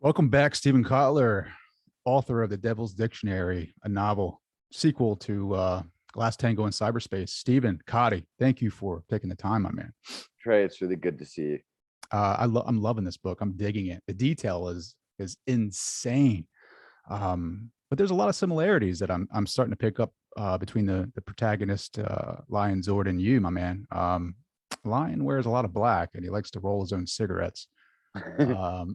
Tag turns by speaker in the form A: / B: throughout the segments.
A: Welcome back, Stephen Kotler, author of The Devil's Dictionary, a novel sequel to Glass Tango in Cyberspace. Stephen, Cotty, thank you for taking the time, my man.
B: Trey, it's really good to see you.
A: I'm loving this book. I'm digging it. The detail is insane, but there's a lot of similarities that I'm starting to pick up between the protagonist, Lion Zord, and you, my man. Lion wears a lot of black, and he likes to roll his own cigarettes. Um,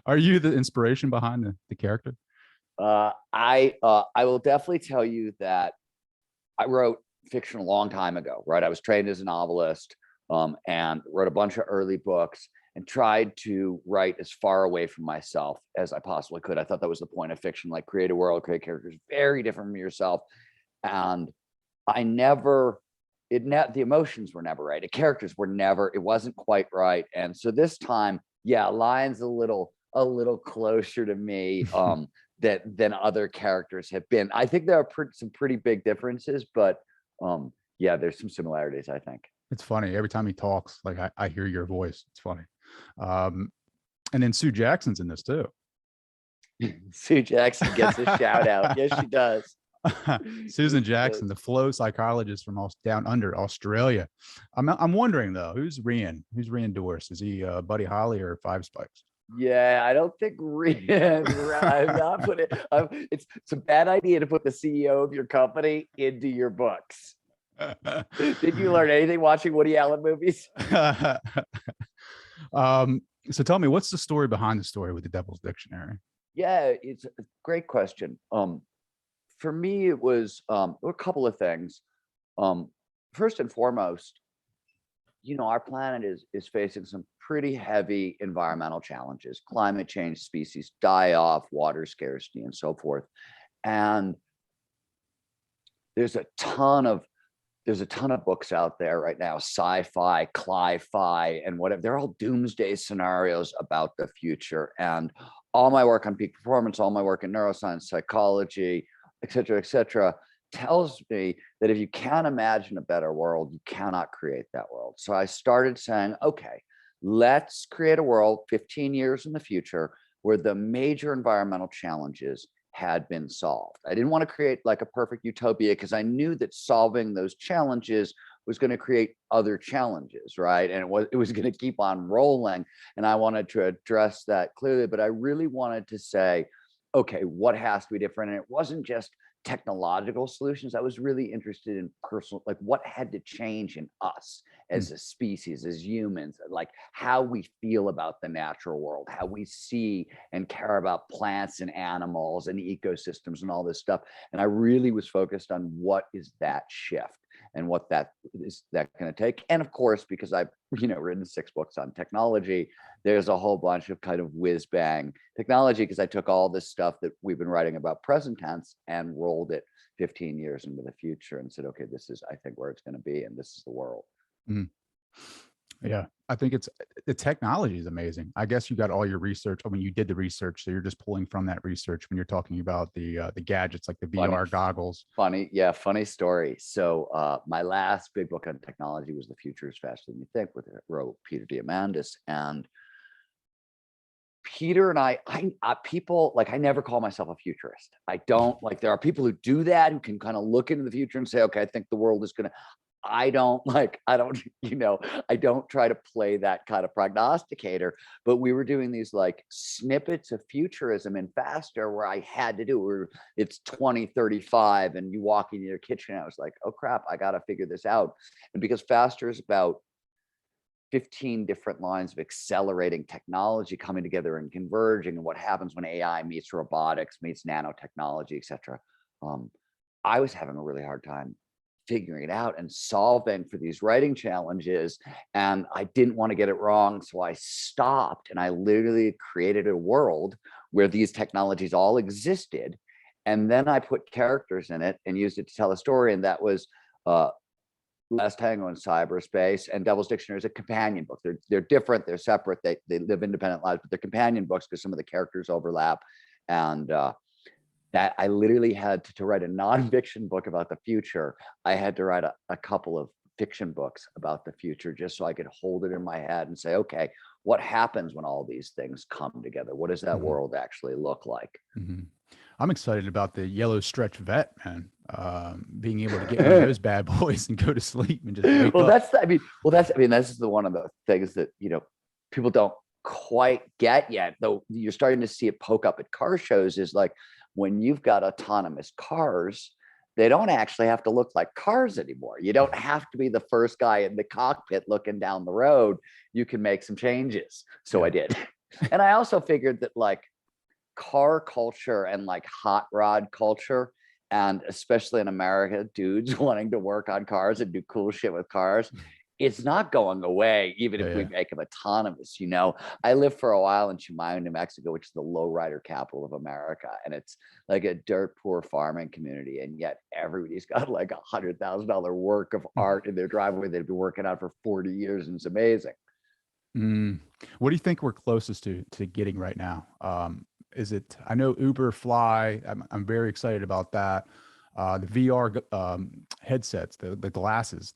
A: are you the inspiration behind the character?
B: I will definitely tell you that I wrote fiction a long time ago, right? I was trained as a novelist, and wrote a bunch of early books and tried to write as far away from myself as I possibly could. I thought that was the point of fiction, like create a world, create characters very different from yourself. And I never, the emotions were never right. The characters were never, it wasn't quite right. And so this time, yeah, Lion's a little closer to me than other characters have been. I think there are some pretty big differences, but yeah, there's some similarities, I think.
A: It's funny. Every time he talks, like I hear your voice. It's funny. And then Sue Jackson's in this too.
B: Sue Jackson gets a shout out. Yes, she does.
A: Susan Jackson, the flow psychologist from down under Australia. I'm wondering though, who's Rian? Who's Rian Dorse? Is he Buddy Holly or Five Spikes?
B: Yeah, I don't think Rian. I'm not putting. It's a bad idea to put the CEO of your company into your books. Did you learn anything watching Woody Allen movies?
A: So tell me, what's the story behind the story with the Devil's Dictionary?
B: Yeah, it's a great question. For me, it was a couple of things. First and foremost, our planet is facing some pretty heavy environmental challenges: climate change, species die off, water scarcity, and so forth. And there's a ton of books out there right now, sci-fi, cli-fi, and whatever. They're all doomsday scenarios about the future. And all my work on peak performance, all my work in neuroscience, psychology, et cetera, tells me that if you can't imagine a better world, you cannot create that world. So I started saying, okay, let's create a world 15 years in the future where the major environmental challenges had been solved. I didn't want to create like a perfect utopia because I knew that solving those challenges was going to create other challenges, right? And it was going to keep on rolling. And I wanted to address that clearly, but I really wanted to say, okay, what has to be different? And it wasn't just technological solutions. I was really interested in personal, like what had to change in us as a species, as humans, like how we feel about the natural world, how we see and care about plants and animals and ecosystems and all this stuff. And I really was focused on what is that shift and what that is that going to take. And of course, because I've written 6 books on technology, there's a whole bunch of kind of whiz bang technology, because I took all this stuff that we've been writing about present tense and rolled it 15 years into the future and said, okay, this is, I think, where it's going to be, and this is the world.
A: Yeah, I think the technology is amazing. I guess you got all your research. I mean, you did the research, so you're just pulling from that research when you're talking about the gadgets, like the VR goggles.
B: Funny story. So my last big book on technology was The Future is Faster Than You Think, with wrote Peter Diamandis. And Peter and I people, like, I never call myself a futurist. I don't, like, there are people who do that, who can kind of look into the future and say, okay, I think the world is going to, I don't try to play that kind of prognosticator. But we were doing these like snippets of futurism in Faster where I had to do it. It's 2035 and you walk into your kitchen. I was like, oh crap, I got to figure this out. And because Faster is about 15 different lines of accelerating technology coming together and converging, and what happens when AI meets robotics, meets nanotechnology, et cetera. I was having a really hard time figuring it out and solving for these writing challenges. And I didn't want to get it wrong. So I stopped and I literally created a world where these technologies all existed. And then I put characters in it and used it to tell a story. And that was Last Tango in Cyberspace, and Devil's Dictionary is a companion book. They're different, they're separate, they live independent lives, but they're companion books because some of the characters overlap. And that I literally had to write a nonfiction book about the future. I had to write a couple of fiction books about the future, just so I could hold it in my head and say, okay, what happens when all these things come together? What does that
A: Mhm.
B: world actually look like?
A: Mhm. I'm excited about the yellow stretch vet, man. Being able to get one of those bad boys and go to sleep and just wake
B: Well,
A: up.
B: this is one of the things that, people don't quite get yet, though you're starting to see it poke up at car shows, is like when you've got autonomous cars, they don't actually have to look like cars anymore. You don't have to be the first guy in the cockpit looking down the road. You can make some changes. So
A: Yeah.
B: I did. And I also figured that like car culture and like hot rod culture, and especially in America, dudes wanting to work on cars and do cool shit with cars, it's not going away, even
A: Yeah,
B: if we
A: yeah.
B: make them autonomous. I lived for a while in Chimayo, New Mexico, which is the lowrider capital of America. And it's like a dirt poor farming community. And yet everybody's got like $100,000 work of art in their driveway they've been working on for 40 years. And it's amazing.
A: Mm. What do you think we're closest to getting right now? Is it? I know Uber Fly. I'm very excited about that. The VR headsets, the glasses.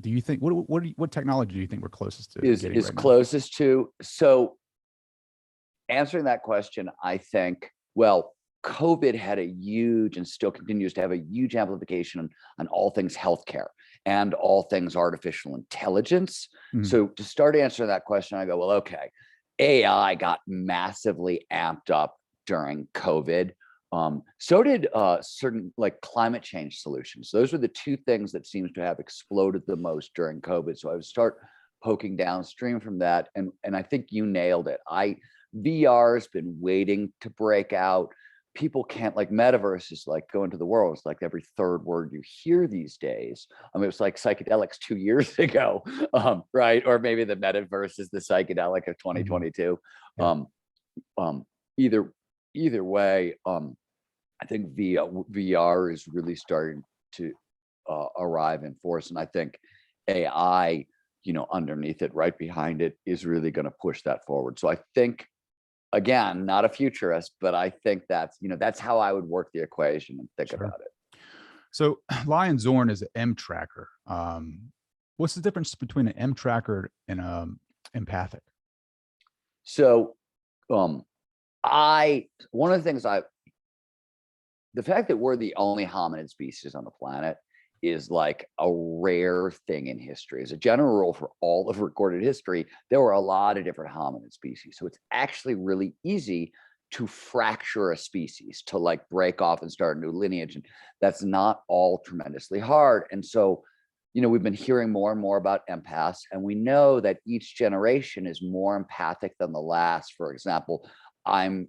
A: Do you think what technology do you think we're closest to getting
B: Is
A: right now?
B: closest to. So answering that question, I think, well, COVID had a huge and still continues to have a huge amplification on all things healthcare and all things artificial intelligence.
A: Mm,
B: So to start answering that question, I go, well, okay, AI got massively amped up during COVID. So did certain like climate change solutions. Those were the two things that seems to have exploded the most during COVID. So I would start poking downstream from that, and I think you nailed it. VR has been waiting to break out. People can't, like, metaverse is like going to the world. It's like every third word you hear these days. I mean, it was like psychedelics 2 years ago, right? Or maybe the metaverse is the psychedelic of
A: mhm.
B: 2022.
A: Yeah,
B: Um, um, either either way, I think VR is really starting to arrive in force, and I think AI, underneath it, right behind it, is really going to push that forward. So I think, again, not a futurist, but I think that's how I would work the equation and think
A: sure.
B: about it.
A: So Lion Zorn is an M tracker. What's the difference between an M tracker and empathic?
B: So, um, I one of the things the fact that we're the only hominid species on the planet is like a rare thing in history. As a general rule, for all of recorded history, there were a lot of different hominid species. So it's actually really easy to fracture a species, to like break off and start a new lineage. And that's not all tremendously hard. And so, we've been hearing more and more about empaths, and we know that each generation is more empathic than the last. For example, I'm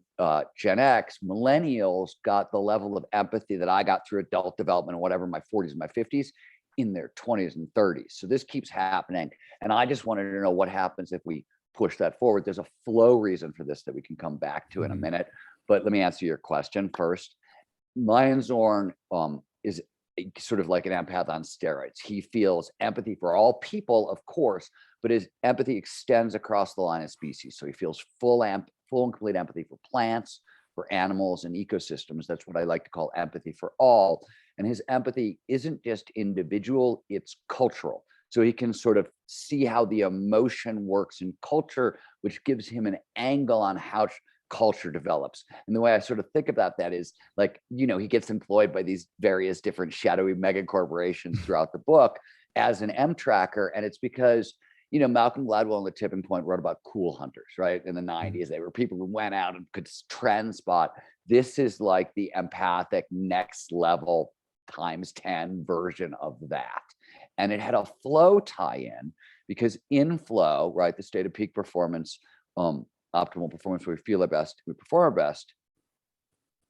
B: Gen X. Millennials got the level of empathy that I got through adult development and whatever in my 40s and my 50s in their 20s and 30s. So this keeps happening. And I just wanted to know what happens if we push that forward. There's a flow reason for this that we can come back to in a
A: Mhm.
B: minute. But let me answer your question first. Lionzorn is sort of like an empath on steroids. He feels empathy for all people, of course, but his empathy extends across the line of species. So he feels full and complete empathy for plants, for animals, and ecosystems. That's what I like to call empathy for all. And his empathy isn't just individual, it's cultural. So he can sort of see how the emotion works in culture, which gives him an angle on how culture develops. And the way I sort of think about that is like, he gets employed by these various different shadowy mega corporations throughout the book as an M tracker. And it's because, Malcolm Gladwell on The Tipping Point wrote about cool hunters, right? In the
A: Mhm.
B: 90s, they were people who went out and could trend spot. This is like the empathic next level times 10 version of that. And it had a flow tie in because in flow, right, the state of peak performance, optimal performance, where we feel our best, we perform our best,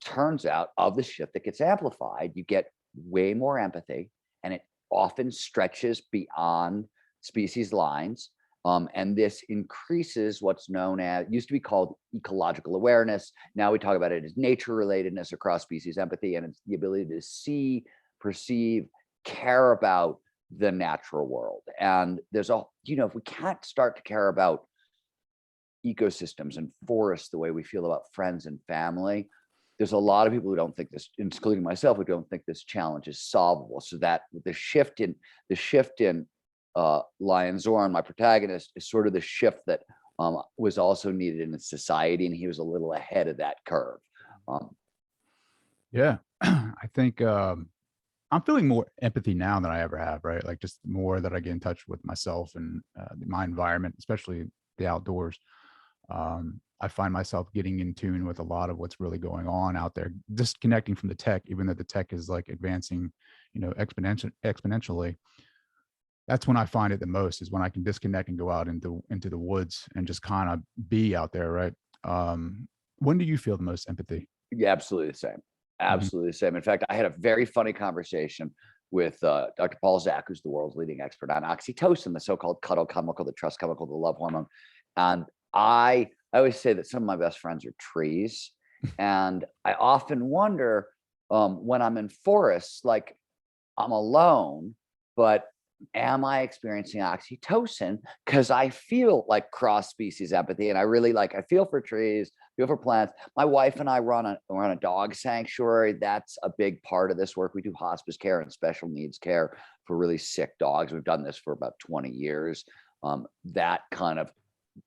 B: turns out of the shit that gets amplified, you get way more empathy, and it often stretches beyond species lines. And this increases what's known as, used to be called ecological awareness. Now we talk about it as nature relatedness across species empathy, and it's the ability to see, perceive, care about the natural world. And there's if we can't start to care about ecosystems and forests the way we feel about friends and family, there's a lot of people who don't think this, including myself, who don't think this challenge is solvable. So that the shift in Lion Zorn, my protagonist, is sort of the shift that was also needed in society, and he was a little ahead of that curve.
A: Yeah, I think I'm feeling more empathy now than I ever have, right? Like just more that I get in touch with myself and my environment, especially the outdoors. I find myself getting in tune with a lot of what's really going on out there, disconnecting from the tech, even though the tech is like advancing, exponentially. That's when I find it the most, is when I can disconnect and go out into the woods and just kind of be out there, right? When do you feel the most empathy?
B: Yeah, absolutely the same.
A: Mhm.
B: Absolutely the same. In fact, I had a very funny conversation with Dr. Paul Zak, who's the world's leading expert on oxytocin, the so-called cuddle chemical, the trust chemical, the love hormone. And I always say that some of my best friends are trees. And I often wonder, when I'm in forests, like, I'm alone, but am I experiencing oxytocin? Because I feel like cross species empathy, and I really I feel for trees, feel for plants. My wife and I run a dog sanctuary. That's a big part of this work. We do hospice care and special needs care for really sick dogs. We've done this for about 20 years. That kind of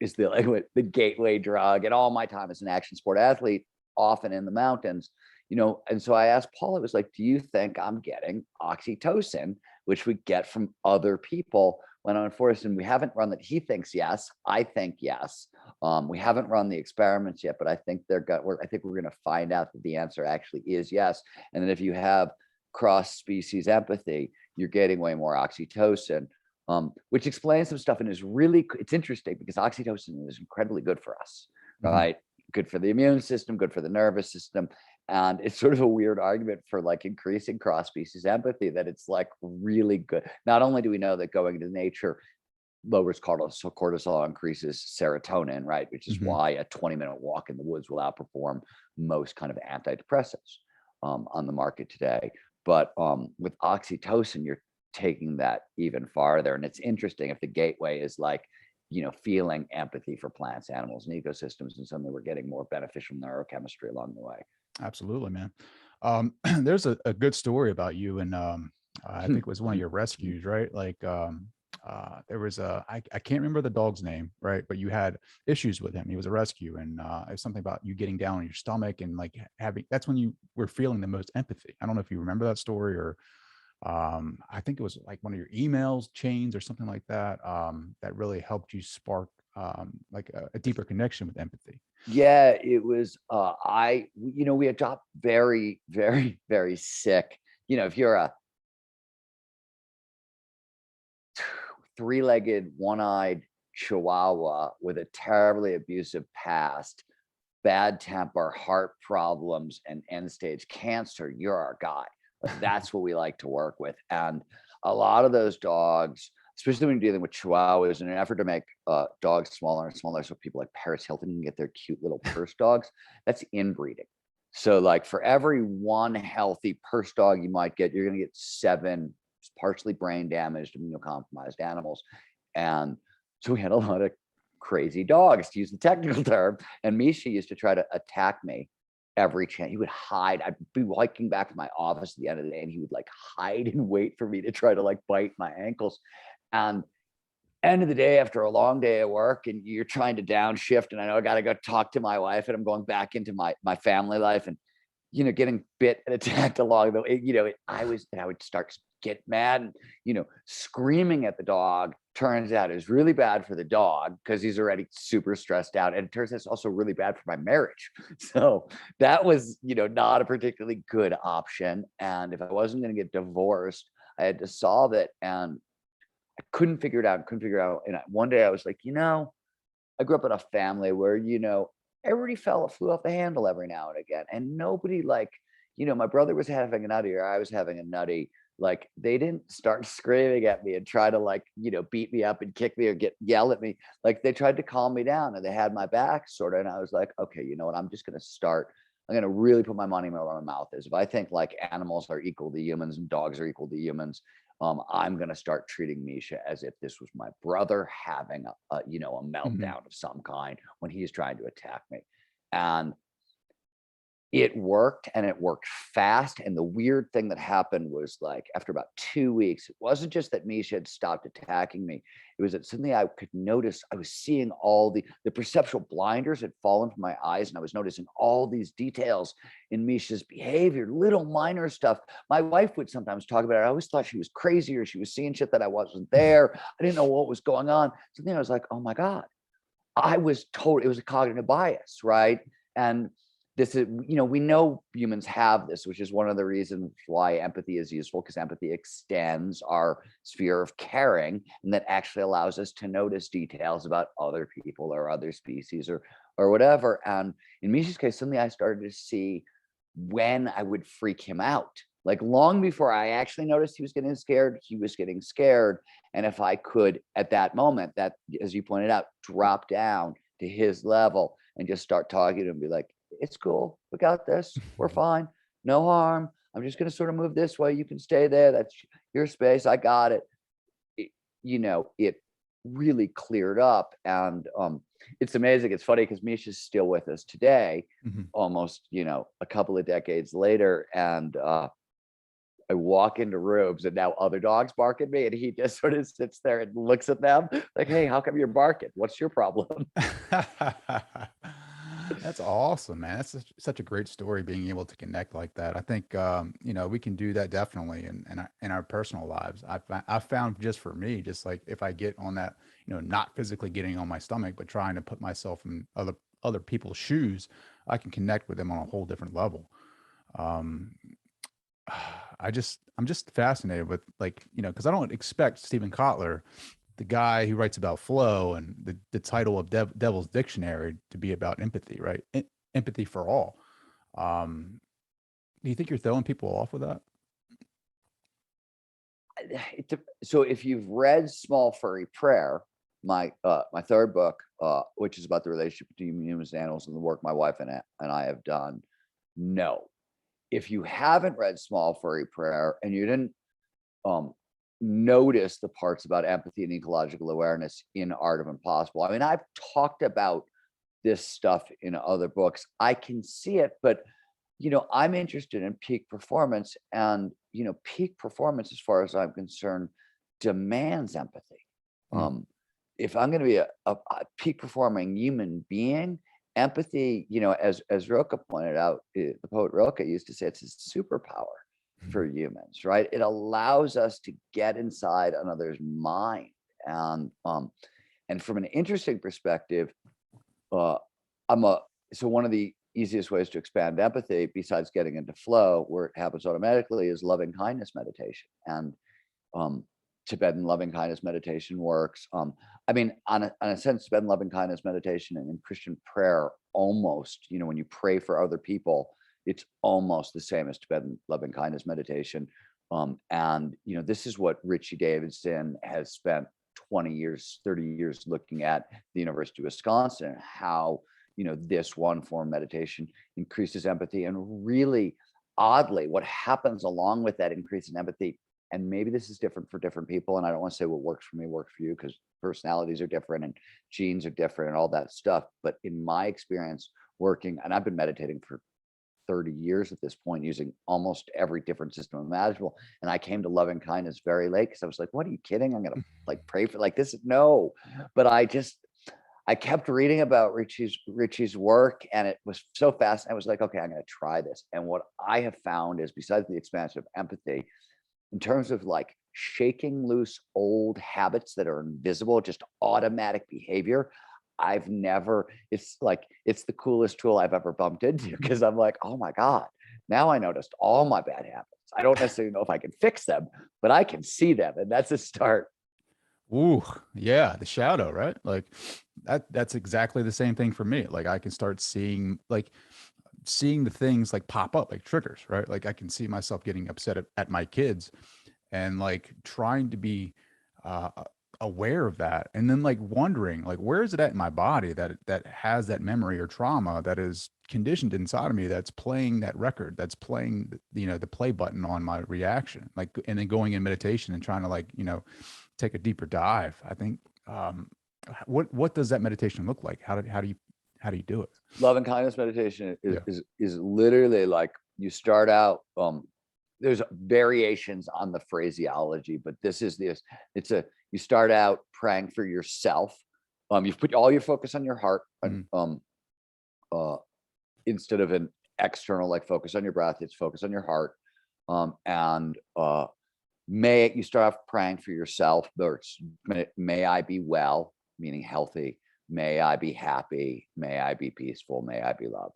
B: is the gateway drug. And all my time as an action sport athlete, often in the mountains, and so I asked Paul, it was like, do you think I'm getting oxytocin, which we get from other people when I'm in forest? And we haven't run that. He thinks yes. I think yes. We haven't run the experiments yet, but I think I think we're going to find out that the answer actually is yes. And then if you have cross species empathy, you're getting way more oxytocin, which explains some stuff and it's interesting because oxytocin is incredibly good for us,
A: Mhm.
B: right? Good for the immune system, good for the nervous system. And it's sort of a weird argument for increasing cross species empathy, that it's really good. Not only do we know that going into nature lowers cortisol increases serotonin, right? Which is
A: Mhm.
B: why a 20-minute walk in the woods will outperform most kind of antidepressants on the market today. But with oxytocin, you're taking that even farther. And it's interesting if the gateway is feeling empathy for plants, animals, and ecosystems, and suddenly we're getting more beneficial neurochemistry along the way.
A: Absolutely, man. There's a good story about you, and I think it was one of your rescues, right? Like, there was I can't remember the dog's name, right? But you had issues with him. He was a rescue, and it was something about you getting down on your stomach and like having. That's when you were feeling the most empathy. I don't know if you remember that story, or I think it was like one of your emails chains or something like that. That really helped you spark like a deeper connection with empathy.
B: Yeah, it was, we had got very, very, very sick. If you're a three-legged, one-eyed chihuahua with a terribly abusive past, bad temper, heart problems, and end-stage cancer, you're our guy. That's what we like to work with. And a lot of those dogs, especially when you're dealing with chihuahuas, in an effort to make dogs smaller and smaller so people like Paris Hilton can get their cute little purse dogs, that's inbreeding. So for every one healthy purse dog you might get, you're going to get 7 partially brain damaged, immunocompromised animals. And so we had a lot of crazy dogs, to use the technical term. And Misha used to try to attack me every chance. He would hide. I'd be hiking back to my office at the end of the day, and he would hide and wait for me to try to bite my ankles. And end of the day, after a long day of work, and you're trying to downshift, and I know I got to go talk to my wife, and I'm going back into my family life, and getting bit and attacked along the way, I would start get mad and, screaming at the dog. Turns out is really bad for the dog because he's already super stressed out. And it turns out it's also really bad for my marriage. So that was, not a particularly good option. And if I wasn't going to get divorced, I had to solve it. And I couldn't figure it out. And one day I was like, I grew up in a family where, everybody flew off the handle every now and again. And nobody my brother was having a nutty or I was having a nutty. They didn't start screaming at me and try to beat me up and kick me or yell at me. They tried to calm me down and they had my back sort of. And I was like, okay, you know what? I'm going to really put my money where my mouth is. If I think animals are equal to humans and dogs are equal to humans, I'm going to start treating Misha as if this was my brother having a
A: Mhm.
B: meltdown of some kind when he's trying to attack me. And it worked, and it worked fast. And the weird thing that happened was, like, after about 2 weeks, it wasn't just that Misha had stopped attacking me. It was that suddenly I could notice I was seeing all the perceptual blinders had fallen from my eyes, and I was noticing all these details in Misha's behavior, little minor stuff. My wife would sometimes talk about it. I always thought she was crazy, or she was seeing shit that I wasn't there. I didn't know what was going on. So then I was like, oh my God, it was a cognitive bias, right? And this is, we know humans have this, which is one of the reasons why empathy is useful, because empathy extends our sphere of caring, and that actually allows us to notice details about other people or other species or whatever. And in Misha's case, suddenly I started to see when I would freak him out. Like, long before I actually noticed he was getting scared, he was getting scared. And if I could, at that moment, that, as you pointed out, drop down to his level and just start talking to him, be like, it's cool. We got this. We're fine. No harm. I'm just going to sort of move this way. You can stay there. That's your space. I got it. It really cleared up. And it's amazing. It's funny because Misha's still with us today, almost, a couple of decades later. And I walk into rooms, and now other dogs bark at me, and he just sort of sits there and looks at them like, hey, how come you're barking? What's your problem?
A: That's awesome, man. That's such a great story, being able to connect like that. I think, we can do that definitely in our personal lives. I've found, just for me, just like if I get on that, not physically getting on my stomach, but trying to put myself in other people's shoes, I can connect with them on a whole different level. Um, I'm just fascinated with, like, because I don't expect Stephen Kotler, the guy who writes about flow and the title of Devil's Dictionary, to be about empathy, right? Empathy for all. Um, do you think you're throwing people off with that?
B: So if you've read Small Furry Prayer, my third book, which is about the relationship between humans and animals, and the work my wife and I have done, no. If you haven't read Small Furry Prayer and you didn't notice the parts about empathy and ecological awareness in Art of Impossible, I mean, I've talked about this stuff in other books. I can see it, but I'm interested in peak performance, and peak performance, as far as I'm concerned, demands empathy.
A: Mm.
B: If I'm going to be a peak performing human being, empathy, as Rilke pointed out, the poet Rilke used to say, it's a superpower for humans, right? It allows us to get inside another's mind. And from an interesting perspective, uh, so one of the easiest ways to expand empathy, besides getting into flow, where it happens automatically, is loving kindness meditation. And um, Tibetan loving kindness meditation works. I mean, on a sense, Tibetan loving kindness meditation and Christian prayer, almost, when you pray for other people, it's almost the same as Tibetan loving kindness meditation. And this is what Richie Davidson has spent 20 years, 30 years looking at the University of Wisconsin, and how this one form meditation increases empathy. And really oddly, what happens along with that increase in empathy, and maybe this is different for different people, and I don't want to say what works for me works for you, because personalities are different and genes are different and all that stuff. But in my experience working, and I've been meditating for 30 years at this point, using almost every different system imaginable, and I came to loving kindness very late, because I was like, what, are you kidding? I'm gonna like pray for like this? No. But I kept reading about Richie's work, and it was so fascinating. I was like, okay, I'm going to try this. And what I have found is, besides the expansion of empathy, in terms of like shaking loose old habits that are invisible, just automatic behavior, it's the coolest tool I've ever bumped into, because I'm like, oh my God, now I noticed all my bad habits. I don't necessarily know if I can fix them, but I can see them. And that's a start.
A: Ooh, yeah, the shadow, right? Like that's exactly the same thing for me. Like I can start seeing the things like pop up like triggers, right? Like I can see myself getting upset at my kids, and like trying to be uh aware of that, and then like wondering, like, where is it at in my body that has that memory or trauma that is conditioned inside of me, that's playing that record, that's playing the play button on my reaction, like, and then going in meditation and trying to, like, take a deeper dive. I think, what does that meditation look like? How do you How do you do it?
B: Love and kindness meditation
A: Yeah.
B: is literally like you start out. There's variations on the phraseology, but you start out praying for yourself. You put all your focus on your heart, and uh, instead of an external like focus on your breath, it's focus on your heart. And may you start off praying for yourself, or may I be well, meaning healthy. May I be happy. May I be peaceful. May I be loved.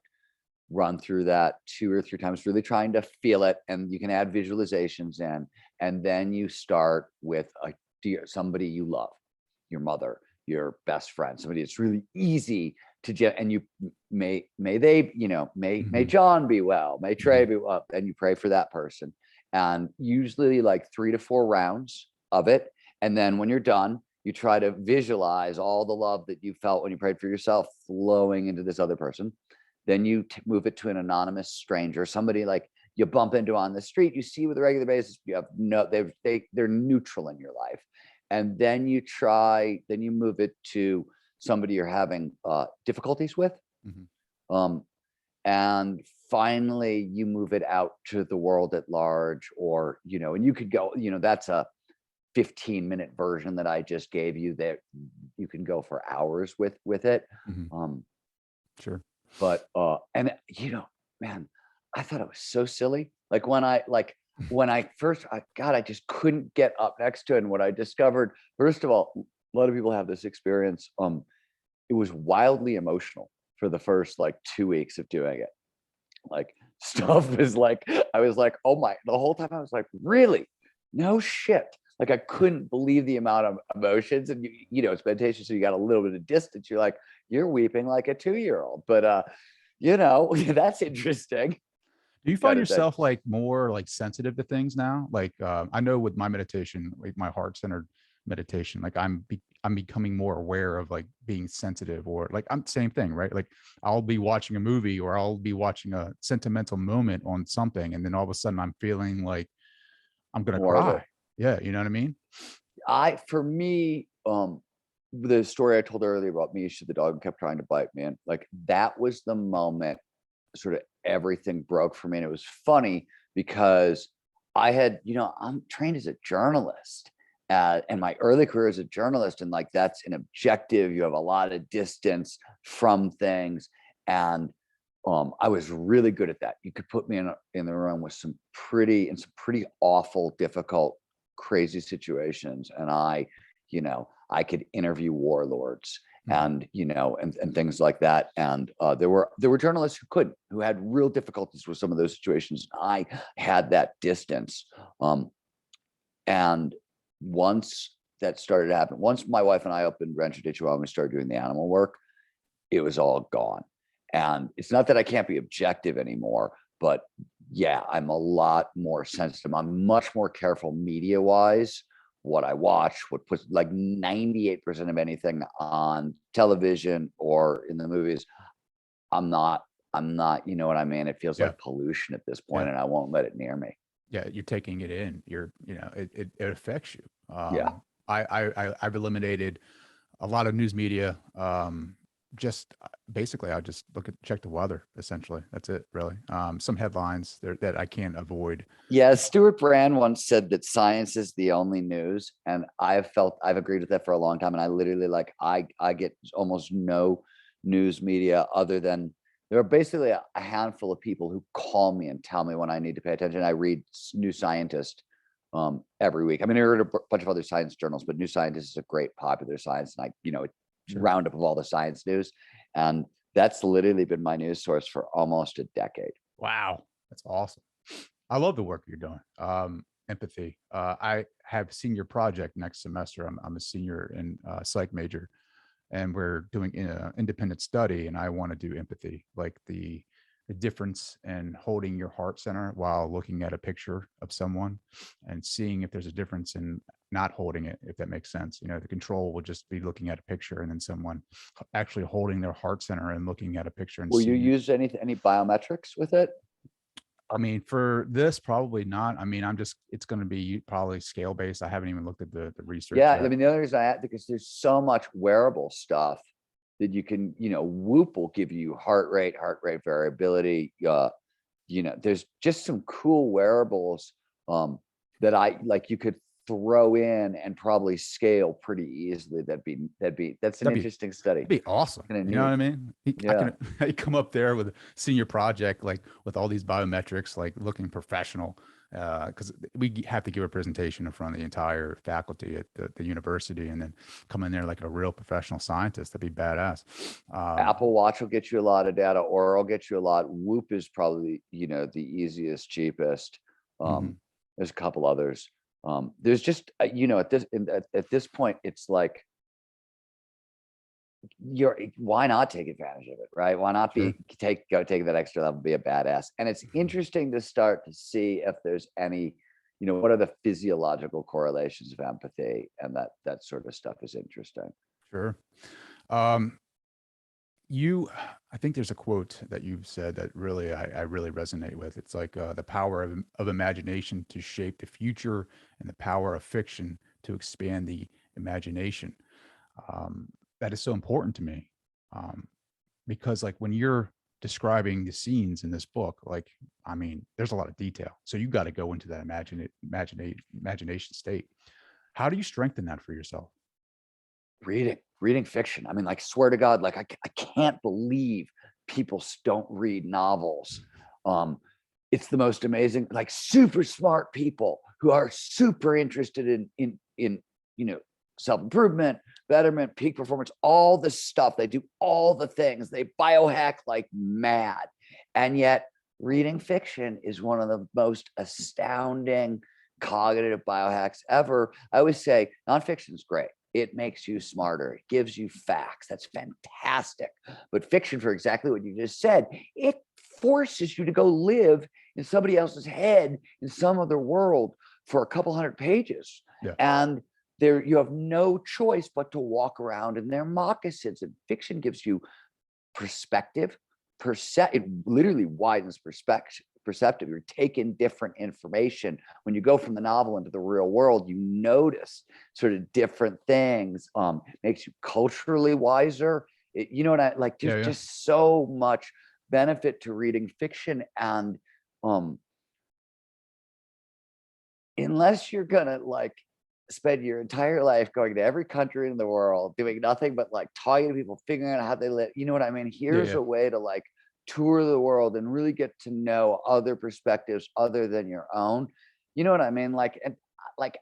B: Run through that 2 or 3 times, really trying to feel it. And you can add visualizations in. And then you start with somebody you love, your mother, your best friend, somebody it's really easy to get. And you may they, may John be well, may Trey be well, and you pray for that person. And usually like 3 to 4 rounds of it. And then when you're done, you try to visualize all the love that you felt when you prayed for yourself flowing into this other person. Then you move it to an anonymous stranger, somebody like you bump into on the street, you see with a regular basis, you have they're neutral in your life. And then you move it to somebody you're having difficulties with. And finally you move it out to the world at large, or, and you could go, that's a 15-minute version that I just gave you, that you can go for hours with it.
A: Sure.
B: But and man, I thought it was so silly. Like when I first, I just couldn't get up next to it. And what I discovered, first of all, a lot of people have this experience. It was wildly emotional for the first like 2 weeks of doing it. Like stuff was like, I was like, oh my, the whole time I was like, really? No shit. Like I couldn't believe the amount of emotions, and it's meditation, so you got a little bit of distance. You're like, you're weeping like a 2-year-old, but that's interesting.
A: Do you find yourself like more like sensitive to things now? Like I know with my meditation, like my heart-centered meditation, like I'm becoming more aware of like being sensitive, or like I'm same thing, right? Like I'll be watching a movie, or I'll be watching a sentimental moment on something, and then all of a sudden I'm feeling like I'm gonna cry. Yeah, you know what I mean?
B: For me, the story I told earlier about Misha, the dog who kept trying to bite me, and like that was the moment sort of everything broke for me. And it was funny because I had, I'm trained as a journalist, and my early career as a journalist, and like that's an objective. You have a lot of distance from things, and I was really good at that. You could put me in the room with some pretty awful, difficult, crazy situations, and I could interview warlords and and things like that. And there were journalists who had real difficulties with some of those situations. I had that distance, and once that started to happen, once my wife and I opened Rancho de Chihuahua and we started doing the animal work, it was all gone. And it's not that I can't be objective anymore, but yeah, I'm a lot more sensitive. I'm much more careful media wise, what I watch, what puts like 98% of anything on television or in the movies. I'm not, you know what I mean? It feels like pollution at this point, and I won't let it near me.
A: Yeah. You're taking it in. It affects you.
B: Yeah.
A: I've eliminated a lot of news media. Just basically I just check the weather, essentially. That's it, really. Some headlines that I can't avoid.
B: Yeah, Stuart Brand once said that science is the only news, and I've agreed with that for a long time. And I literally I get almost no news media, other than there are basically a handful of people who call me and tell me when I need to pay attention. I read New Scientist every week. I mean, I read a bunch of other science journals, but New Scientist is a great popular science, and roundup of all the science news, and that's literally been my news source for almost a decade.
A: Wow, that's awesome. I love the work you're doing. Empathy. I have senior project next semester. I'm a senior in psych major, and we're doing an independent study, and I want to do empathy, like the difference in holding your heart center while looking at a picture of someone, and seeing if there's a difference in not holding it, if that makes sense. The control will just be looking at a picture, and then someone actually holding their heart center and looking at a picture. And
B: will you use any biometrics with it?
A: I mean, for this, probably not. I mean, it's going to be probably scale based. I haven't even looked at the research
B: Yeah.
A: yet.
B: I mean, the other reason because there's so much wearable stuff that you can, Whoop will give you heart rate variability. There's just some cool wearables that I like you could throw in and probably scale pretty easily. That's an
A: That'd be
B: interesting study.
A: that'd be awesome.
B: Kind of
A: You know what
B: neat.
A: I mean? I
B: Yeah.
A: can I come up there with a senior project, like with all these biometrics, like looking professional, because we have to give a presentation in front of the entire faculty at the university, and then come in there like a real professional scientist. That'd be badass.
B: Apple Watch will get you a lot of data, or will get you a lot. Whoop is probably, the easiest, cheapest.
A: Mhm.
B: There's a couple others. There's just, at this point, it's like, why not take advantage of it, right? Why not
A: Sure.
B: go take that extra level, be a badass? And it's interesting to start to see if there's any, what are the physiological correlations of empathy, and that sort of stuff is interesting.
A: Sure. You I think there's a quote that you've said that really I really resonate with. It's like the power of imagination to shape the future, and the power of fiction to expand the imagination. Um, that is so important to me, um, because like when you're describing the scenes in this book, like I mean, there's a lot of detail, so you got to go into that imagination state. How do you strengthen that for yourself?
B: Reading fiction. I mean, like, swear to God, like I can't believe people don't read novels. Um, it's the most amazing, like super smart people who are super interested in self-improvement, betterment, peak performance, all the stuff. They do all the things. They biohack like mad. And yet reading fiction is one of the most astounding cognitive biohacks ever. I always say nonfiction is great. It makes you smarter. It gives you facts. That's fantastic. But fiction, for exactly what you just said, it forces you to go live in somebody else's head in some other world for a couple hundred pages.
A: Yeah.
B: And there you have no choice but to walk around in their moccasins. And fiction gives you perspective. It literally widens perceptive. You're taking different information. When you go from the novel into the real world, you notice sort of different things. Makes you culturally wiser. You know what I like?
A: Yeah,
B: There's
A: yeah.
B: just so much benefit to reading fiction. And unless you're gonna like spend your entire life going to every country in the world doing nothing but like talking to people, figuring out how they live, you know what I mean?
A: Yeah,
B: Here's
A: yeah.
B: a way to like tour the world and really get to know other perspectives other than your own. You know what I mean? Like, and like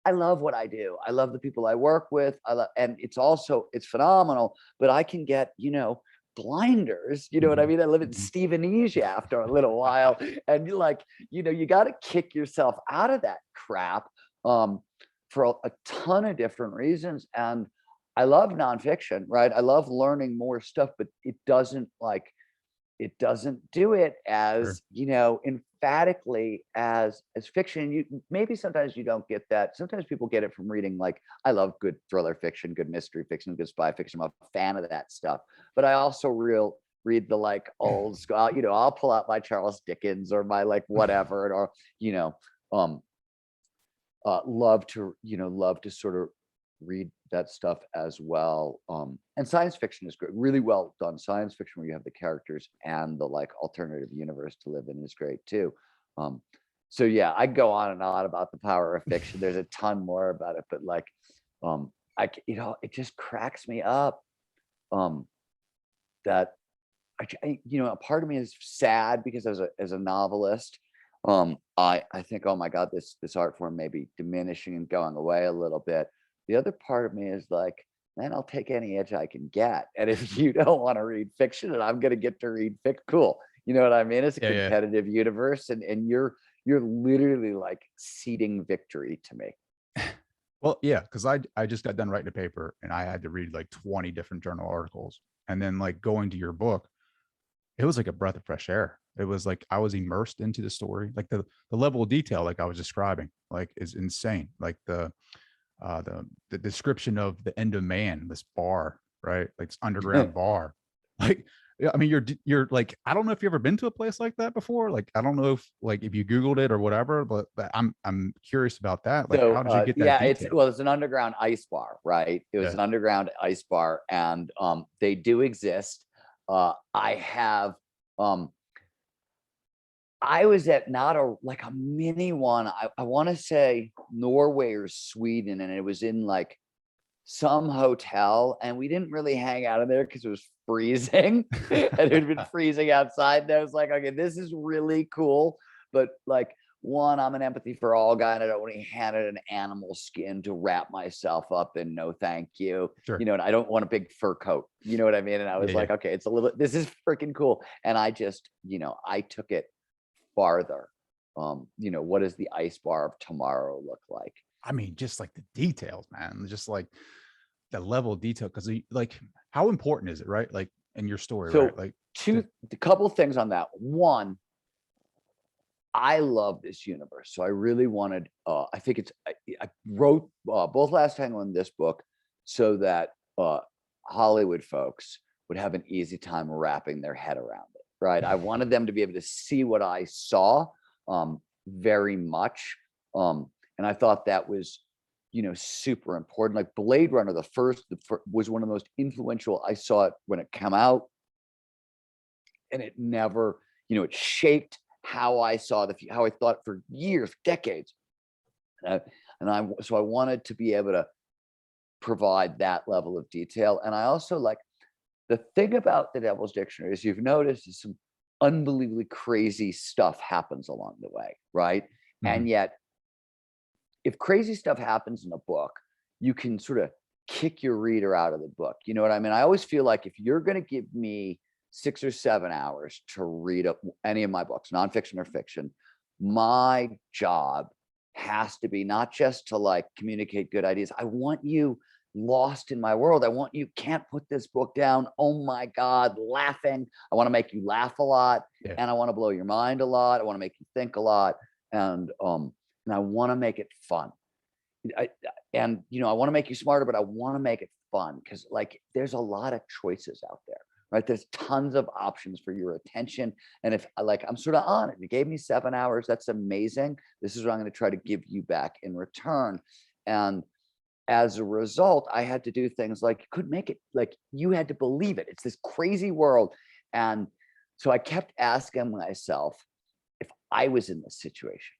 B: I love what I do. I love the people I work with. And it's phenomenal, but I can get, blinders. You know what I
A: Mhm,
B: mean? I live in
A: mhm.
B: Stevenesia after a little while. And you like, you got to kick yourself out of that crap um, for a ton of different reasons. And I love nonfiction, right? I love learning more stuff, but it doesn't do it
A: Sure.
B: as emphatically as fiction. You maybe sometimes you don't get that. Sometimes people get it from reading, like, I love good thriller fiction, good mystery fiction, good spy fiction. I'm a fan of that stuff, but I also read the like old school. I'll pull out my Charles Dickens or my like whatever, or you know um love to sort of read that stuff as well. And science fiction is great, really well done science fiction where you have the characters and the like alternative universe to live in is great too. Um, so yeah, I go on and on about the power of fiction. There's a ton more about it, but like, it just cracks me up um, that a part of me is sad because as a novelist, I think, oh my God, this art form may be diminishing and going away a little bit. The other part of me is like, man, I'll take any edge I can get. And if you don't want to read fiction and I'm gonna get to read fiction, cool. You know what I mean? It's a
A: Yeah, yeah.
B: competitive universe, and you're literally like ceding victory to me.
A: Well, yeah, because I just got done writing a paper, and I had to read like 20 different journal articles, and then like going to your book, it was like a breath of fresh air. It was like I was immersed into the story. Like the level of detail, like I was describing, like is insane. Like the description of the end of man, this bar, right? Like this underground bar. Like Yeah, I mean, you're like, I don't know if you've ever been to a place like that before. Like, I don't know if like if you Googled it or whatever, but I'm curious about that. Like,
B: So
A: how did you get that
B: yeah, it's
A: detail?
B: well, it's an underground ice bar, right? It was
A: Yeah.
B: an underground ice bar, and they do exist. I have I was at not a like a mini one. I want to say Norway or Sweden, and it was in like some hotel, and we didn't really hang out in there because it was freezing and it had been freezing outside. And I was like, okay, this is really cool. But like, one, I'm an empathy for all guy, and I don't want to be handed an animal skin to wrap myself up in. No, thank you.
A: Sure.
B: You know, and I don't want a big fur coat. You know what I mean? And I
A: Yeah,
B: was
A: yeah.
B: like, okay, it's a little, this is freaking cool. And I just, I took it farther. What does the ice bar of tomorrow look like?
A: I mean, just like the details, man. Just like the level of detail, because like, how important is it, right? Like in your story, right?
B: So
A: Like,
B: two,
A: to,
B: a couple things on that. One, I love this universe. So I really wanted, I think I wrote both Last Tango and this book so that Hollywood folks would have an easy time wrapping their head around it, right? I wanted them to be able to see what I saw very much. And I thought that was, super important. Like Blade Runner, was one of the most influential. I saw it when it came out, and it never, it shaped how I saw how I thought for years, decades. So I wanted to be able to provide that level of detail. And I also like the thing about the Devil's Dictionary is you've noticed is some unbelievably crazy stuff happens along the way, right?
A: mhm.
B: And yet, if crazy stuff happens in a book, you can sort of kick your reader out of the book. You know what I mean? I always feel like if you're going to give me 6 or 7 hours to read any of my books, nonfiction or fiction, my job has to be not just to like communicate good ideas. I want you lost in my world. I want you can't put this book down. Oh my God, laughing. I want to make you laugh a lot,
A: Yeah.
B: and I want to blow your mind a lot. I want to make you think a lot. And I want to make it fun. I, I want to make you smarter, but I want to make it fun because, like, there's a lot of choices out there, right? There's tons of options for your attention, and if I'm sort of on it, you gave me 7 hours, that's amazing. This is what I'm going to try to give you back in return, and as a result, I had to do things like you couldn't make it, like you had to believe it. It's this crazy world, and so I kept asking myself, if I was in this situation,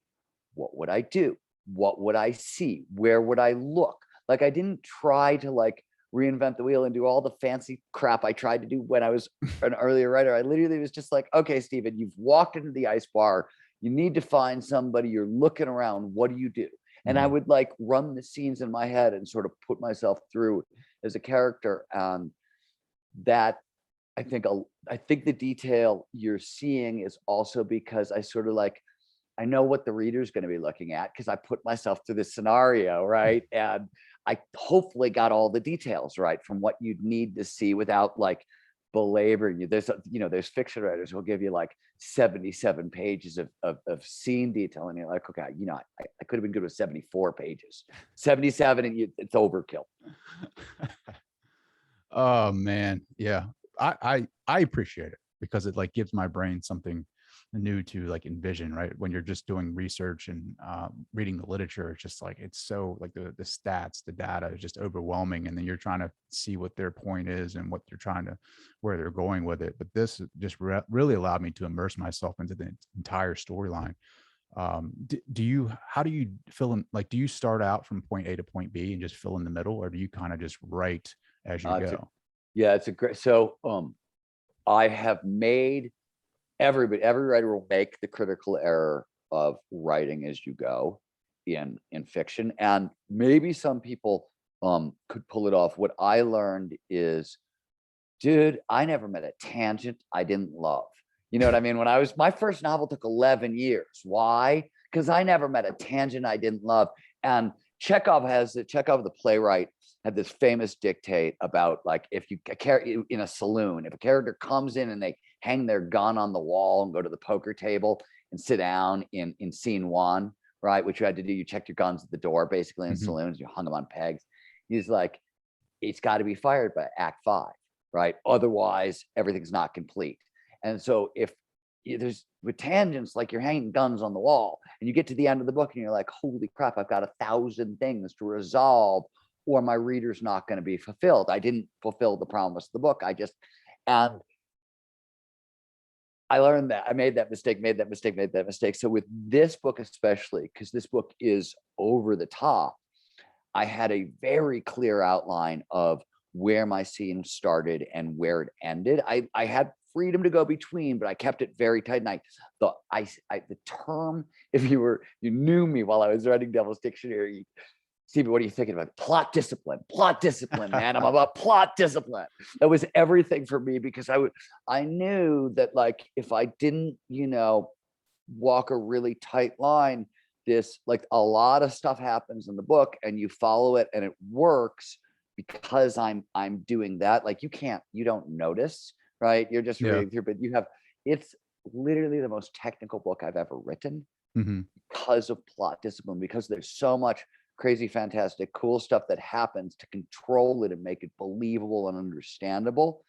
B: what would I do? What would I see? Where would I look? Like I didn't try to like reinvent the wheel and do all the fancy crap I tried to do when I was an earlier writer. I literally was just like, okay, Stephen, you've walked into the ice bar. You need to find somebody. You're looking around. What do you do? And I
A: Mhm.
B: would like run the scenes in my head and sort of put myself through as a character. That I think the detail you're seeing is also because I sort of like I know what the reader's going to be looking at because I put myself through this scenario, right? And I hopefully got all the details right from what you'd need to see without like belaboring you. There's fiction writers who'll give you like 77 pages of scene detail, and you're like, okay, I could have been good with 74 pages. 77, and it's overkill.
A: Oh man, yeah. I appreciate it because it like gives my brain something new to like envision, right? When you're just doing research and reading the literature, it's just like it's so like the stats, the data is just overwhelming, and then you're trying to see what their point is and what they're trying to where they're going with it. But this just really allowed me to immerse myself into the entire storyline. Do you how do you fill in, like, do you start out from point A to point B and just fill in the middle, or do you kind of just write as you
B: It's a
A: go?
B: Yeah, it's a great. So I have made every writer will make the critical error of writing as you go in fiction, and maybe some people could pull it off. What I learned is, dude, I never met a tangent I didn't love. You know what I mean? When I was my first novel took 11 years. Why? Because I never met a tangent I didn't love. And Chekhov, the playwright, had this famous dictate about like if you in a saloon, if a character comes in and they hang their gun on the wall and go to the poker table and sit down in scene one, right? Which you had to do, you checked your guns at the door, basically in
A: Mhm.
B: saloons, you hung them on pegs. He's like, it's got to be fired by act 5, right? Otherwise, everything's not complete. And so if there's with tangents, like you're hanging guns on the wall and you get to the end of the book and you're like, holy crap, I've got 1,000 things to resolve, or my reader's not going to be fulfilled. I didn't fulfill the promise of the book. And I learned that I made that mistake. So with this book, especially because this book is over the top, I had a very clear outline of where my scene started and where it ended. I had freedom to go between, but I kept it very tight. And the term, if you knew me while I was writing Devil's Dictionary, Stevie, what are you thinking about? Plot discipline, man. I'm about plot discipline. That was everything for me, because I knew that, like, if I didn't, walk a really tight line, like a lot of stuff happens in the book and you follow it and it works because I'm doing that. Like you don't notice, right? You're just reading through, but it's literally the most technical book I've ever written because of plot discipline, because there's so much crazy, fantastic, cool stuff that happens to control it and make it believable and understandable.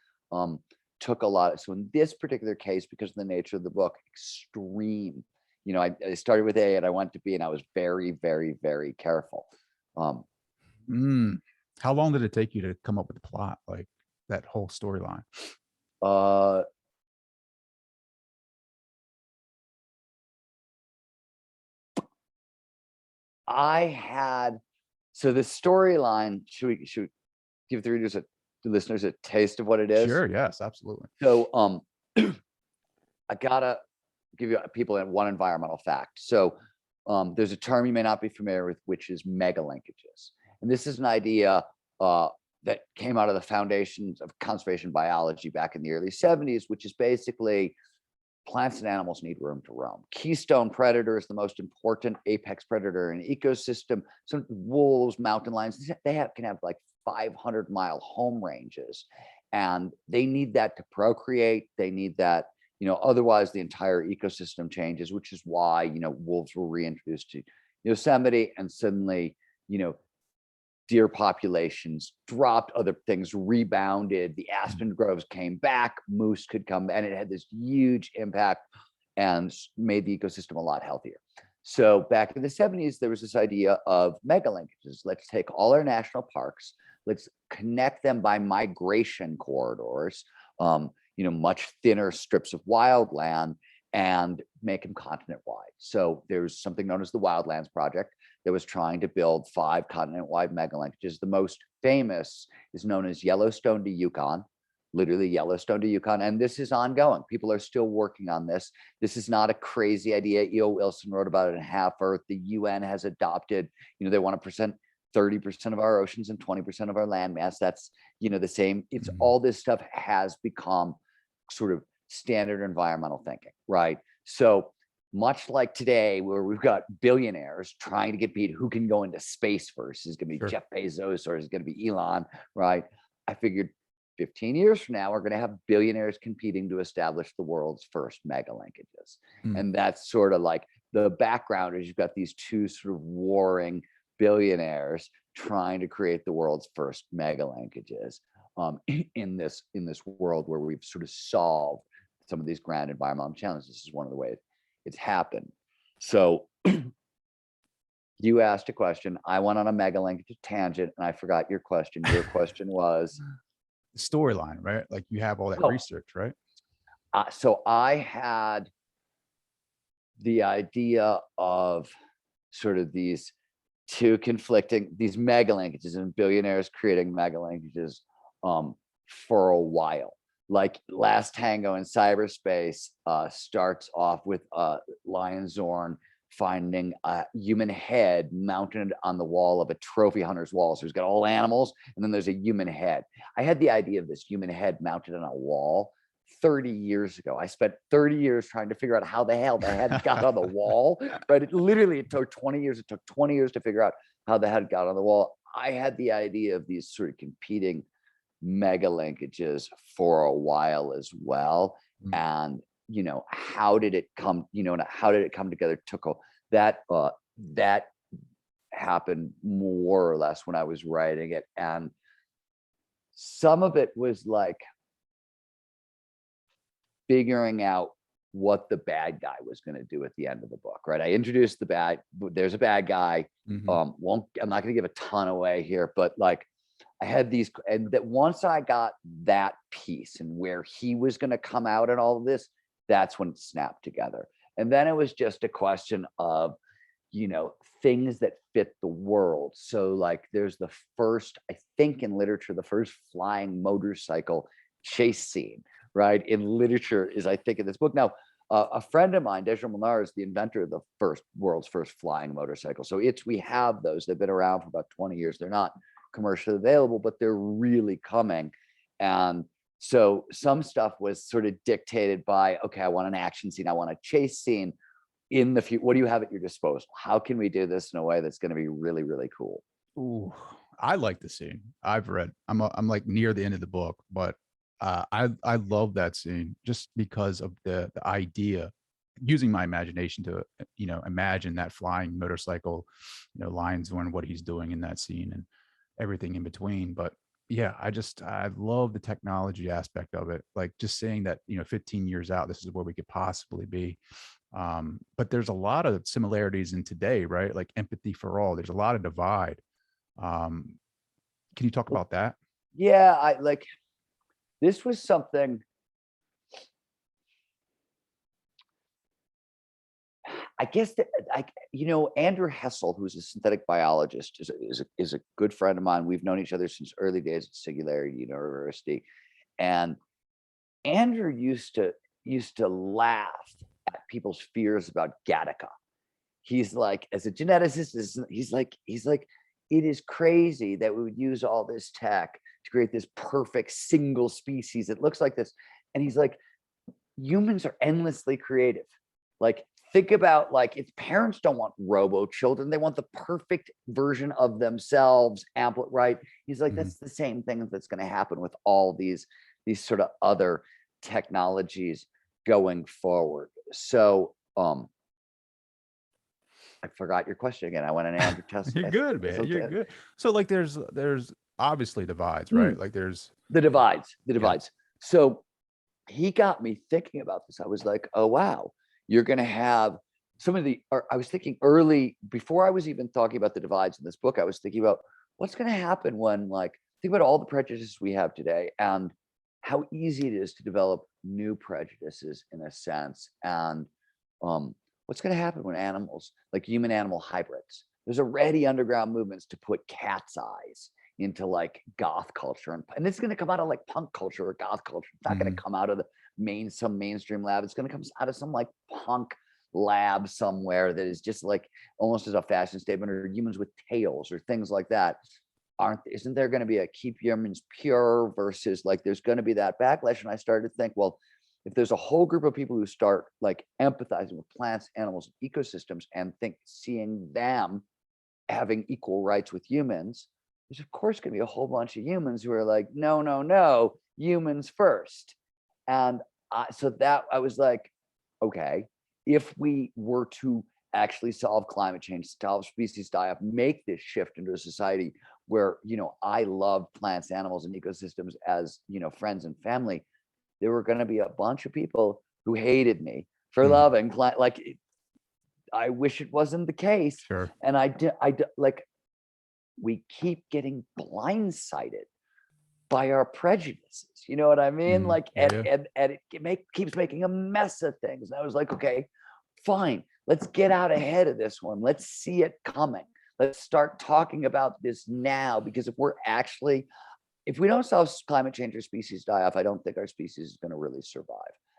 B: Took a lot. So in this particular case, because of the nature of the book, extreme, I started with A and I went to B, and I was very, very, very careful.
A: How long did it take you to come up with the plot, like that whole storyline?
B: So the storyline, should we give the listeners a taste of what it is?
A: Sure. Yes, absolutely.
B: So I gotta give you people one environmental fact. So there's a term you may not be familiar with, which is megalinkages. And this is an idea that came out of the foundations of conservation biology back in the early 70s, which is basically plants and animals need room to roam. Keystone predator is the most important apex predator in an ecosystem. Some wolves, mountain lions, can have like 500-mile home ranges, and they need that to procreate. They need that, otherwise the entire ecosystem changes, which is why, wolves were reintroduced to Yosemite, and suddenly, deer populations dropped, other things rebounded, the aspen groves came back, moose could come, and it had this huge impact and made the ecosystem a lot healthier. So back in the 70s, there was this idea of megalinkages. Let's take all our national parks, let's connect them by migration corridors, much thinner strips of wildland, and make them continent-wide. So there's something known as the Wildlands Project that was trying to build 5 continent-wide megalinkages. The most famous is known as Yellowstone to Yukon, literally Yellowstone to Yukon. And this is ongoing. People are still working on this. This is not a crazy idea. E.O. Wilson wrote about it in Half Earth. The UN has adopted, they want to present 30% of our oceans and 20% of our landmass. That's, the same. It's all this stuff has become sort of standard environmental thinking, right? So much like today, where we've got billionaires trying to get beat, who can go into space first? Is it going to be Jeff Bezos, or is it going to be Elon, right? I figured 15 years from now, we're going to have billionaires competing to establish the world's first mega linkages. And that's sort of like the background is you've got these two sort of warring billionaires trying to create the world's first mega linkages in this world where we've sort of solved some of these grand environmental challenges. This is one of the ways it's happened. So you asked a question. I went on a mega linkage tangent and I forgot your question. Your question was
A: the storyline, right? Like you have all that research, right?
B: So I had the idea of sort of these two conflicting, these mega linkages, and billionaires creating mega linkages for a while. Like Last Tango in cyberspace starts off with Lion Zorn finding a human head mounted on the wall of a trophy hunter's wall. So he's got all animals, and then there's a human head. I had the idea of this human head mounted on a wall 30 years ago. I spent 30 years trying to figure out how the hell the head got on the wall, but it took 20 years. It took 20 years to figure out how the head got on the wall. I had the idea of these sort of competing mega linkages for a while as well. And how did it come together? That happened more or less when I was writing it. And some of it was like figuring out what the bad guy was going to do at the end of the book, right? I introduced there's a bad guy.
A: Mm-hmm.
B: I'm not going to give a ton away here, but like I had these, and that once I got that piece and where he was going to come out and all of this, that's when it snapped together. And then it was just a question of, things that fit the world. So like there's the first, I think in literature, the first flying motorcycle chase scene, right? In literature is, I think, in this book. Now, a friend of mine, Deja Molnar, is the inventor of the world's first flying motorcycle. So we have those. They've been around for about 20 years. They're not commercially available, but they're really coming. And so some stuff was sort of dictated by, okay, I want an action scene. I want a chase scene. In the future, what do you have at your disposal? How can we do this in a way that's going to be really, really cool?
A: Ooh, I like the scene. I've read. I'm like near the end of the book, but I love that scene just because of the idea, using my imagination to imagine that flying motorcycle, lines on what he's doing in that scene and everything in between. But yeah, I love the technology aspect of it. Like just saying that 15 years out, this is where we could possibly be. But there's a lot of similarities in today, right? Like empathy for all. There's a lot of divide. Can you talk about that?
B: Yeah, I like this was something I guess that Andrew Hessel, who's a synthetic biologist, is a good friend of mine. We've known each other since early days at Singularity University, and Andrew used to laugh at people's fears about Gattaca. He's like, as a geneticist, he's like, it is crazy that we would use all this tech to create this perfect single species. It looks like this. And he's like, humans are endlessly creative. Like, think about like, if parents don't want robo children, they want the perfect version of themselves, right? He's like, that's the same thing that's going to happen with all these sort of other technologies going forward. So, I forgot your question again. I went and Andrew Tesla.
A: You're good, man. You're good. So like there's obviously divides, right? Like there's
B: the divides. So he got me thinking about this. I was like, oh wow, you're gonna have I was thinking early, before I was even talking about the divides in this book, I was thinking about what's gonna happen when, like, think about all the prejudices we have today and how easy it is to develop new prejudices in a sense. And what's going to happen when animals, like human animal hybrids, there's already underground movements to put cat's eyes into like goth culture. And it's going to come out of like punk culture or goth culture. It's not going to come out of some mainstream lab. It's going to come out of some like punk lab somewhere that is just like almost as a fashion statement, or humans with tails or things like that. Isn't there going to be a keep humans pure versus like there's going to be that backlash? And I started to think, well, if there's a whole group of people who start like empathizing with plants, animals, and ecosystems and seeing them having equal rights with humans, there's of course going to be a whole bunch of humans who are like, no, humans first. And so that I was like, okay, if we were to actually solve climate change, solve species die-off, make this shift into a society where, I love plants, animals, and ecosystems as, friends and family, there were going to be a bunch of people who hated me for loving plant. Like, I wish it wasn't the case.
A: Sure.
B: And like, we keep getting blindsided by our prejudices. You know what I mean? Like, and it keeps making a mess of things. And I was like, okay, fine. Let's get out ahead of this one. Let's see it coming. Let's start talking about this now, because if we don't solve climate change or species die-off, I don't think our species is going to really survive,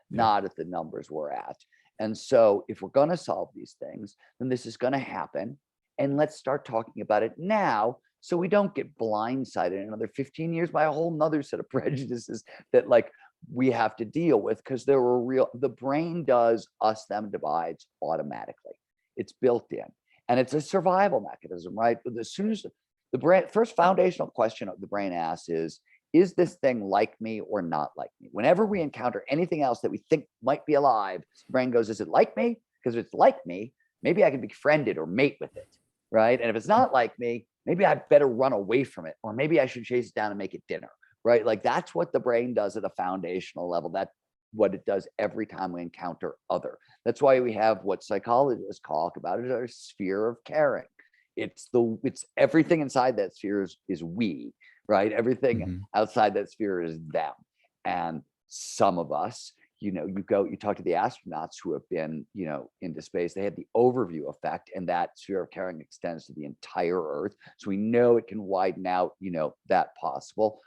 B: not at the numbers we're at. And so if we're going to solve these things, then this is going to happen. And let's start talking about it now, so we don't get blindsided in another 15 years by a whole nother set of prejudices that like we have to deal with, because the brain does us-them divides automatically. It's built in. And it's a survival mechanism, right? But as soon as the brain, first foundational question of the brain asks is this thing like me or not like me? Whenever we encounter anything else that we think might be alive, the brain goes, is it like me? Because if it's like me, maybe I can befriend it or mate with it, right? And if it's not like me, maybe I better run away from it, or maybe I should chase it down and make it dinner, right? Like that's what the brain does at a foundational level. That what it does every time we encounter other. That's why we have what psychologists talk about as our sphere of caring. It's everything inside that sphere is we, right? Everything
A: Mhm.
B: outside that sphere is them. And some of us, you talk to the astronauts who have been, into space, they had the overview effect, and that sphere of caring extends to the entire Earth. So we know it can widen out, that possible.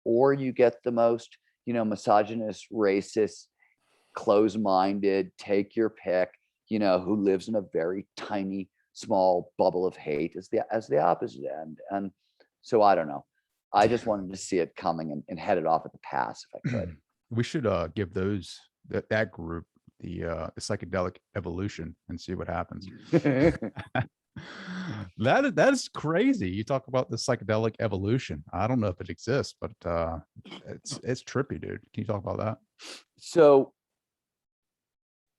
B: Or you get the most, misogynist, racist, close-minded, take your pick, who lives in a very tiny, small bubble of hate as the opposite end. And so I don't know. I just wanted to see it coming and head it off at the pass if I could.
A: We should give that group the psychedelic evolution and see what happens. That is crazy. You talk about the psychedelic evolution. I don't know if it exists, but it's trippy, dude. Can you talk about that?
B: So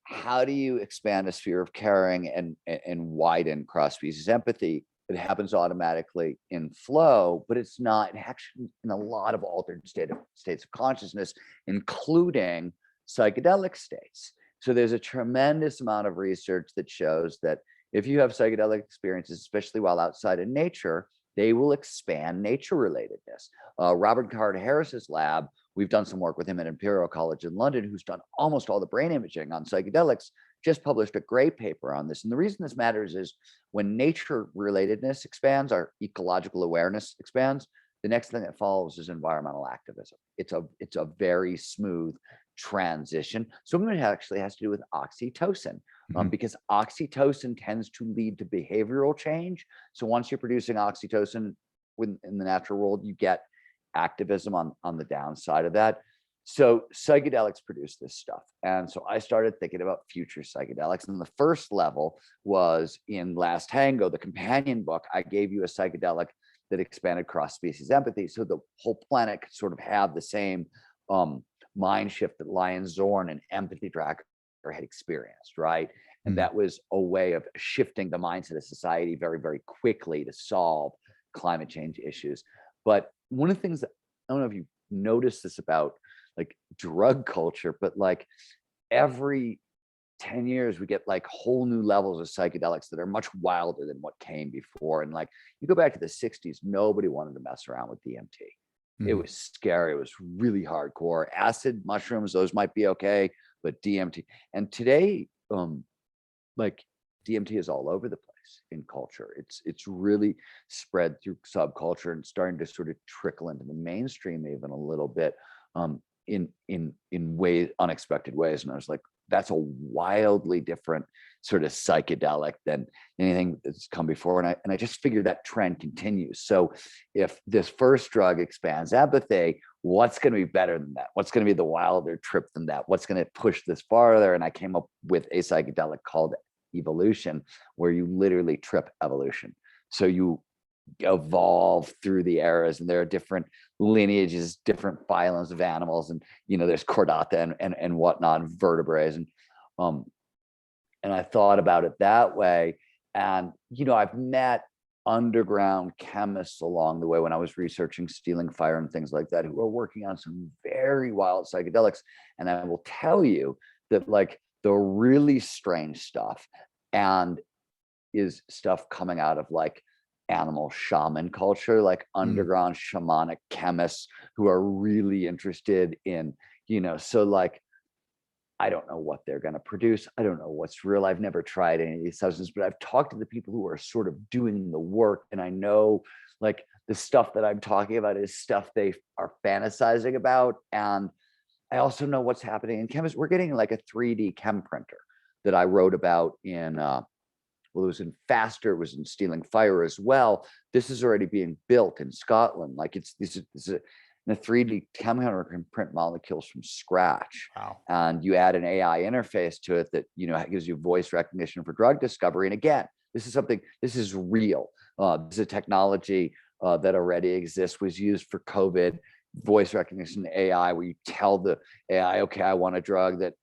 B: how do you expand a sphere of caring and widen cross-species empathy? It happens automatically in flow, but it's not actually in a lot of altered states of consciousness, including psychedelic states. So there's a tremendous amount of research that shows that if you have psychedelic experiences, especially while outside in nature, they will expand nature relatedness. Robert Card Harris's lab, we've done some work with him at Imperial College in London, who's done almost all the brain imaging on psychedelics, just published a great paper on this. And the reason this matters is when nature relatedness expands, our ecological awareness expands, the next thing that follows is environmental activism. It's a very smooth transition. Some of it actually has to do with oxytocin, because oxytocin tends to lead to behavioral change. So once you're producing oxytocin in the natural world, you get activism on the downside of that. So psychedelics produce this stuff. And so I started thinking about future psychedelics. And the first level was in Last Tango, the companion book. I gave you a psychedelic that expanded cross-species empathy. So the whole planet could sort of have the same mind shift that Lion Zorn and Empathy Tracker had experienced, right? And that was a way of shifting the mindset of society very, very quickly to solve climate change issues. But one of the things that, I don't know if you noticed this about like drug culture, but like every 10 years we get like whole new levels of psychedelics that are much wilder than what came before. And like you go back to the 60s, nobody wanted to mess around with DMT. It was scary. It was really hardcore. Acid mushrooms, those might be okay, but DMT. And today, like DMT is all over the place in culture. It's really spread through subculture and starting to sort of trickle into the mainstream even a little bit, in ways, unexpected ways. And I was like, that's a wildly different sort of psychedelic than anything that's come before. And I just figured that trend continues. So if this first drug expands empathy, what's going to be better than that? What's going to be the wilder trip than that? What's going to push this farther? And I came up with a psychedelic called evolution, where you literally trip evolution. So you evolve through the eras, and there are different lineages, different phylums of animals, and there's chordata and whatnot, vertebrates, and I thought about it that way. And I've met underground chemists along the way when I was researching stealing fire and things like that, who are working on some very wild psychedelics. And I will tell you that like the really strange stuff and is stuff coming out of like animal shaman culture, like underground shamanic chemists who are really interested in, so like, I don't know what they're going to produce. I don't know what's real. I've never tried any of these substances, but I've talked to the people who are sort of doing the work. And I know like the stuff that I'm talking about is stuff they are fantasizing about. And I also know what's happening in chemistry. We're getting like a 3D chem printer that I wrote about in, it was in Faster, it was in Stealing Fire as well. This is already being built in Scotland. Like this is a 3D chem printer can print molecules from scratch.
A: Wow.
B: And you add an AI interface to it that gives you voice recognition for drug discovery. And again, this is real. This is a technology that already exists, was used for COVID. Voice recognition AI, where you tell the AI, okay, I want a drug that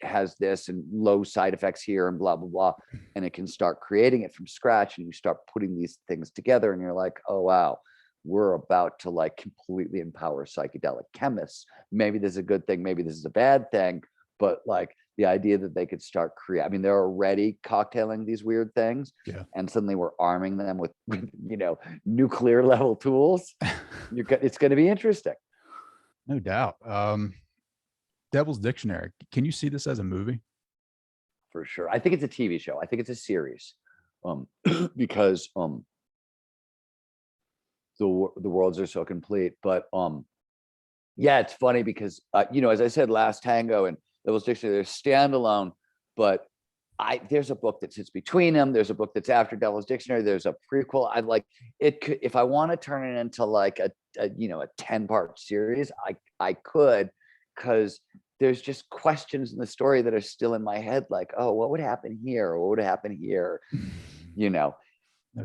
B: has this and low side effects here and blah blah blah, and it can start creating it from scratch. And you start putting these things together, and you're like, oh wow, we're about to like completely empower psychedelic chemists. Maybe this is a good thing, maybe this is a bad thing, but like the idea that they could start create, I mean, they're already cocktailing these weird things,
A: Yeah.
B: and suddenly we're arming them with nuclear level tools. It's going to be interesting.
A: No doubt. Devil's Dictionary. Can you see this as a movie?
B: For sure. I think it's a TV show. I think it's a series. Because the worlds are so complete. But yeah, it's funny because as I said, Last Tango and Devil's Dictionary, they're standalone, but there's a book that sits between them. There's a book that's after Devil's Dictionary. There's a prequel. I like it. If I want to turn it into like a 10-part series, I could, because there's just questions in the story that are still in my head, like, oh, what would happen here? Or what would happen here?
A: No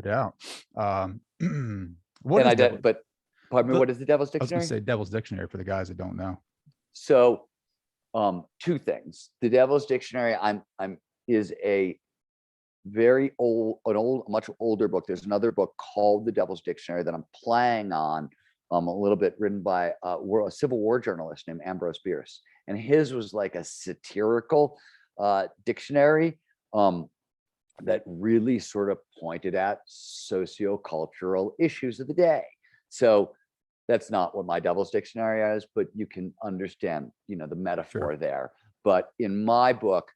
A: doubt.
B: What is but pardon me, what is the Devil's
A: I was going
B: Dictionary?
A: to say Devil's Dictionary for the guys that don't know.
B: So, two things. The Devil's Dictionary, is a much older book. There's another book called The Devil's Dictionary that I'm playing on, a little bit, written by a Civil War journalist named Ambrose Bierce, and his was like a satirical dictionary that really sort of pointed at sociocultural issues of the day. So that's not what my Devil's Dictionary is, but you can understand, the metaphor there. But in my book,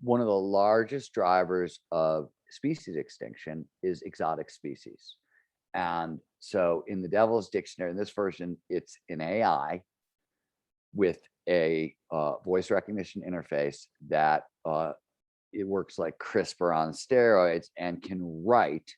B: one of the largest drivers of species extinction is exotic species. And so in the Devil's Dictionary, in this version, it's an AI with a voice recognition interface that it works like CRISPR on steroids and can write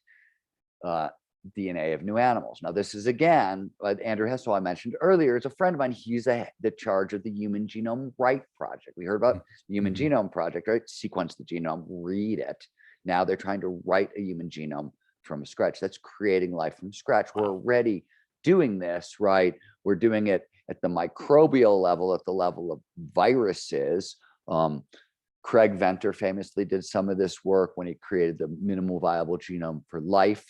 B: DNA of new animals. Now, this is again, Andrew Hessel, I mentioned earlier, is a friend of mine. He's the charge of the Human Genome Right Project. We heard about the Human Genome Project, right? Sequence the genome, read it. Now they're trying to write a human genome from scratch. That's creating life from scratch. We're already doing this, right? We're doing it at the microbial level, at the level of viruses. Craig Venter famously did some of this work when he created the minimal viable genome for life.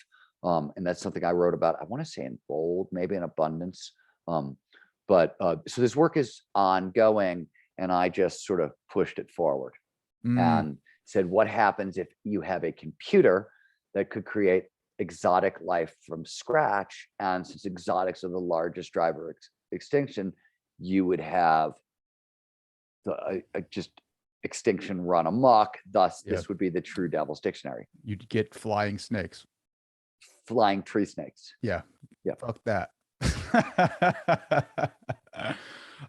B: And that's something I wrote about, I want to say in bold, maybe in abundance. So this work is ongoing, and I just sort of pushed it forward and said, what happens if you have a computer that could create exotic life from scratch? And since exotics are the largest driver of extinction, you would have just extinction run amok. Thus, this would be the true Devil's Dictionary.
A: You'd get flying snakes.
B: Flying tree snakes.
A: Yeah. Fuck that.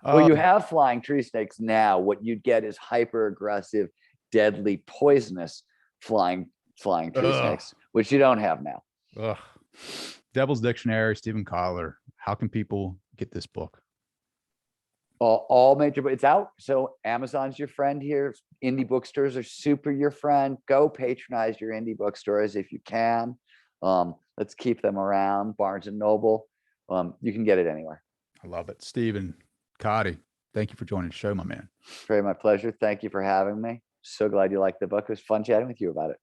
B: Well, you have flying tree snakes now. What you'd get is hyper aggressive, deadly, poisonous flying tree snakes, which you don't have now.
A: Devil's Dictionary, Stephen Kotler. How can people get this book?
B: All major, but it's out. So Amazon's your friend here. Indie bookstores are super your friend. Go patronize your indie bookstores if you can. Let's keep them around. Barnes and Noble. You can get it anywhere.
A: I love it. Stephen, Cotty, thank you for joining the show, my man.
B: Very my pleasure. Thank you for having me. So glad you liked the book. It was fun chatting with you about it.